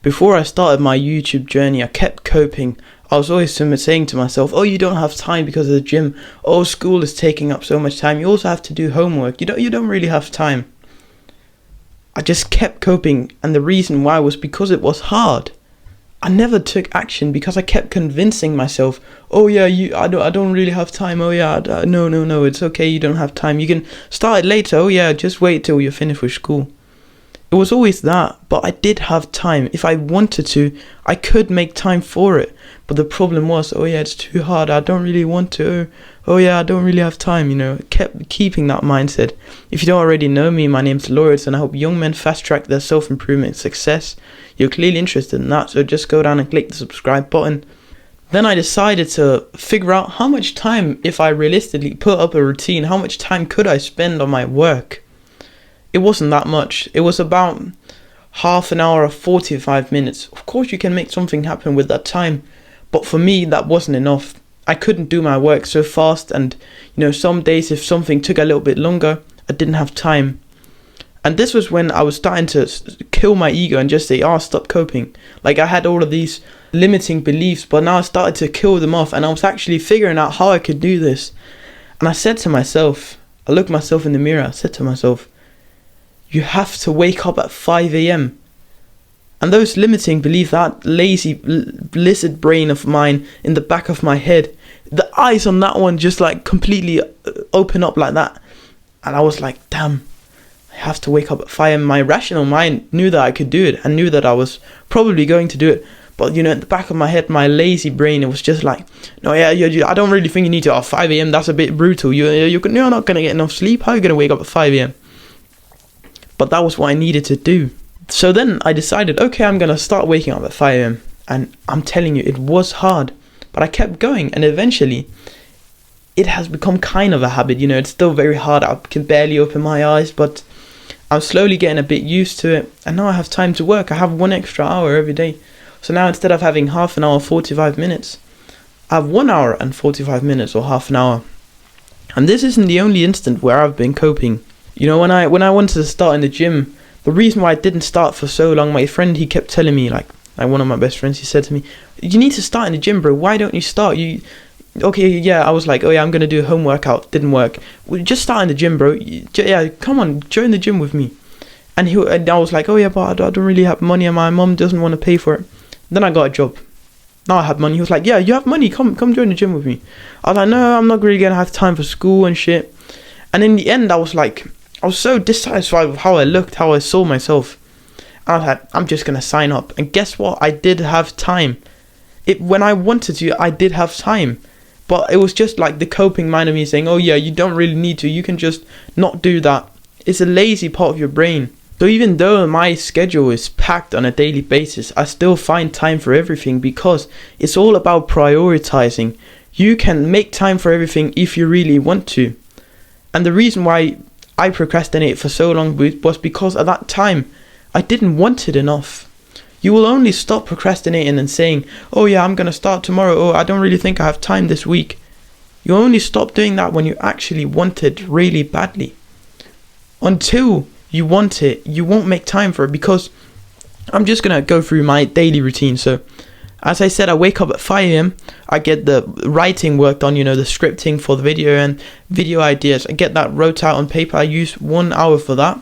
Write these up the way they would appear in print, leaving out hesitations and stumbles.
Before I started my YouTube journey, I kept coping. I was always saying to myself, oh, you don't have time because of the gym. Oh, school is taking up so much time. You also have to do homework. You don't really have time. I just kept coping, and the reason why was because it was hard. I never took action because I kept convincing myself, oh yeah, I don't really have time. Oh yeah, no, it's okay, you don't have time. You can start it later. Oh yeah, just wait till you're finished with school. It was always that, but I did have time. If I wanted to, I could make time for it. But the problem was, oh yeah, it's too hard. I don't really want to. Oh yeah, I don't really have time, Kept keeping that mindset. If you don't already know me, my name's Lawrence, and I help young men fast track their self-improvement success. You're clearly interested in that, so just go down and click the subscribe button. Then I decided to figure out how much time, if I realistically put up a routine, how much time could I spend on my work? It wasn't that much. It was about half an hour or 45 minutes. Of course, you can make something happen with that time, but for me, that wasn't enough. I couldn't do my work so fast, and some days if something took a little bit longer, I didn't have time. And this was when I was starting to kill my ego and just say, stop coping. Like, I had all of these limiting beliefs, but now I started to kill them off, and I was actually figuring out how I could do this. And I said to myself, I looked myself in the mirror, I said to myself, you have to wake up at 5 a.m. And those limiting beliefs, that lazy lizard brain of mine in the back of my head, the eyes on that one just like completely open up like that. And I was like, damn, I have to wake up at 5 a.m. My rational mind knew that I could do it and knew that I was probably going to do it. But at the back of my head, my lazy brain, it was just like, no, yeah, I don't really think you need to. 5 a.m. That's a bit brutal. You're not going to get enough sleep. How are you going to wake up at 5 a.m.? But that was what I needed to do. So then I decided, okay, I'm going to start waking up at 5 a.m. And I'm telling you, it was hard. But I kept going. And eventually, it has become kind of a habit. It's still very hard. I can barely open my eyes. But I'm slowly getting a bit used to it. And now I have time to work. I have 1 extra hour every day. So now instead of having half an hour, 45 minutes, I have 1 hour and 45 minutes or half an hour. And this isn't the only instant where I've been coping. When I wanted to start in the gym, the reason why I didn't start for so long, my friend, he kept telling me, like one of my best friends, he said to me, you need to start in the gym, bro. Why don't you start? Okay, yeah, I was like, oh yeah, I'm going to do a home workout. Didn't work. Well, just start in the gym, bro. Yeah, come on, join the gym with me. And I was like, oh yeah, but I don't really have money and my mom doesn't want to pay for it. Then I got a job. Now I have money. He was like, yeah, you have money. Come join the gym with me. I was like, no, I'm not really going to have time for school and shit. And in the end, I was so dissatisfied with how I looked, how I saw myself. I was like, I'm just going to sign up. And guess what? I did have time. When I wanted to, I did have time. But it was just like the coping mind of me saying, oh yeah, you don't really need to. You can just not do that. It's a lazy part of your brain. So even though my schedule is packed on a daily basis, I still find time for everything because it's all about prioritizing. You can make time for everything if you really want to. And the reason why I procrastinated for so long was because at that time I didn't want it enough. You will only stop procrastinating and saying, oh yeah, I'm going to start tomorrow. Oh, I don't really think I have time this week. You only stop doing that when you actually want it really badly. Until you want it, you won't make time for it, because I'm just going to go through my daily routine. So as I said, I wake up at 5 a.m. I get the writing work done, the scripting for the video and video ideas. I get that wrote out on paper. I use 1 hour for that.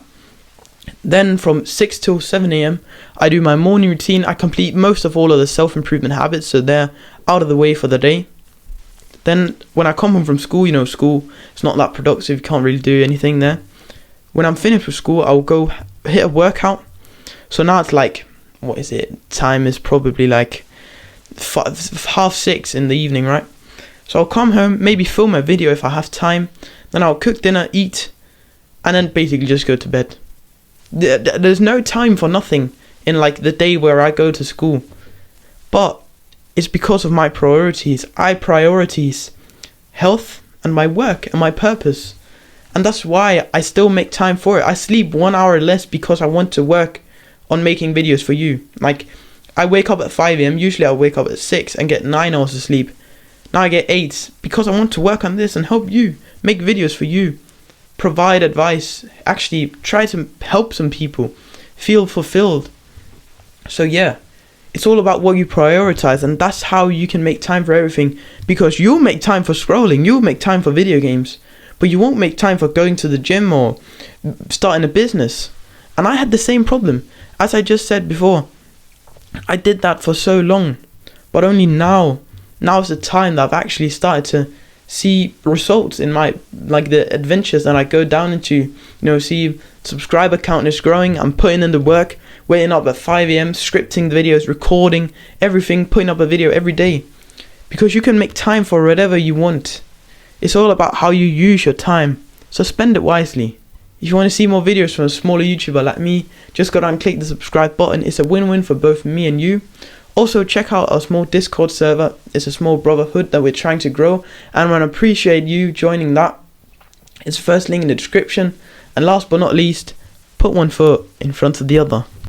Then from 6 till 7 a.m. I do my morning routine. I complete most of all of the self-improvement habits, so they're out of the way for the day. Then when I come home from school, school, it's not that productive. You can't really do anything there. When I'm finished with school, I'll go hit a workout. So now it's like, what is it? Time is probably like 5:30 in the evening, right? So I'll come home, maybe film a video if I have time. Then I'll cook dinner, eat, and then basically just go to bed. There's no time for nothing in like the day where I go to school. But it's because of my priorities. I prioritize health and my work and my purpose. And that's why I still make time for it. I sleep 1 hour less because I want to work on making videos for you. Like, I wake up at 5 a.m. Usually I wake up at 6 and get 9 hours of sleep. Now I get 8 because I want to work on this and help you, make videos for you, provide advice, actually try to help some people, feel fulfilled. So yeah, It's all about what you prioritize, and that's how you can make time for everything. Because you'll make time for scrolling, you'll make time for video games, but you won't make time for going to the gym or starting a business. And I had the same problem. As I just said before, I did that for so long, but only now's the time that I've actually started to see results in my, like, the adventures that I go down into. See subscriber count is growing. I'm putting in the work, waking up at 5 a.m, scripting the videos, recording everything, putting up a video every day. Because you can make time for whatever you want. It's all about how you use your time, so spend it wisely. If you want to see more videos from a smaller YouTuber like me, just go down and click the subscribe button. It's a win-win for both me and you. Also, check out our small Discord server. It's a small brotherhood that we're trying to grow, and I appreciate you joining that. It's the first link in the description. And last but not least, put one foot in front of the other.